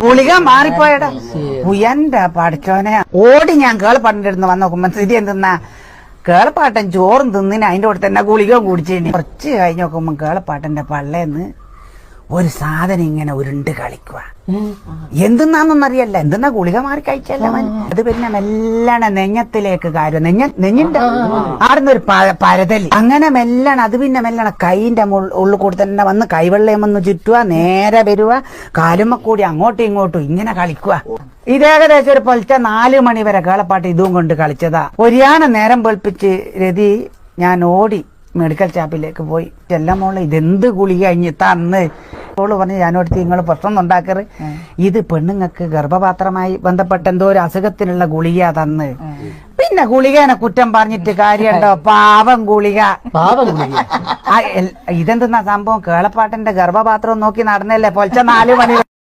ഗുളിക മാറിപ്പോയടാ. എന്റെ പഠിച്ചോനെ ഓടി ഞാൻ കേളപ്പാട്ടിന്റെ വന്ന് നോക്കുമ്പോ സ്ഥിതി എന്തെന്നാ കേളപ്പാട്ടൻ ചോറും തിന്നിന് അതിന്റെ കൂടെ തന്നെ ഗുളിക കുടിച്ചേന്. കുറച്ച് കഴിഞ്ഞ് നോക്കുമ്പോ കേളപ്പാട്ടന്റെ പള്ളേന്ന് ഒരു സാധനം ഇങ്ങനെ ഉരുണ്ട് കളിക്കുക. എന്തെന്നാന്നൊന്നറിയല്ല, എന്തെന്നാ ഗുളിക മാറി കഴിച്ചല്ല. അത് പിന്നെ മെല്ലാണ് നെഞ്ഞത്തിലേക്ക് കാര്യം, നെഞ്ഞിന്റെ ആടുന്നൊരു പരതലി അങ്ങനെ മെല്ലാണ്. അത് പിന്നെ മെല്ലാണ് കൈന്റെ ഉള്ളിൽ കൂടെ തന്നെ വന്ന് കൈവെള്ളയും വന്ന് ചുറ്റുക, നേരെ വരുക, കാലുമ്മ കൂടി അങ്ങോട്ടും ഇങ്ങോട്ടും ഇങ്ങനെ കളിക്കുക. ഇത് ഏകദേശം ഒരു പൊലച്ച 4 മണി വരെ കേളപ്പാട്ട് ഇതും കൊണ്ട് കളിച്ചതാ. ഒരിയാന നേരം വെളുപ്പിച്ച് രതി ഞാൻ ഓടി മെഡിക്കൽ ഷാപ്പിലേക്ക് പോയി. ചെല്ലാം മോളെ ഇതെന്ത് ഗുളിക കഴിഞ്ഞിത്താന്ന് ഓള് പറഞ്ഞ് ഞാനോടത്ത് നിങ്ങൾ പ്രശ്നം ഉണ്ടാക്കറ്, ഇത് പെണ്ണുങ്ങൾക്ക് ഗർഭപാത്രമായി ബന്ധപ്പെട്ട എന്തോ ഒരു അസുഖത്തിനുള്ള ഗുളിക തന്ന്. പിന്നെ ഗുളികനെ കുറ്റം പറഞ്ഞിട്ട് കാര്യമുണ്ടോ? പാവം ഗുളിക. ഇതെന്തെന്നാ സംഭവം? കേളപ്പാട്ടന്റെ ഗർഭപാത്രം നോക്കി നടന്നല്ലേ പൊലച്ച 4 മണി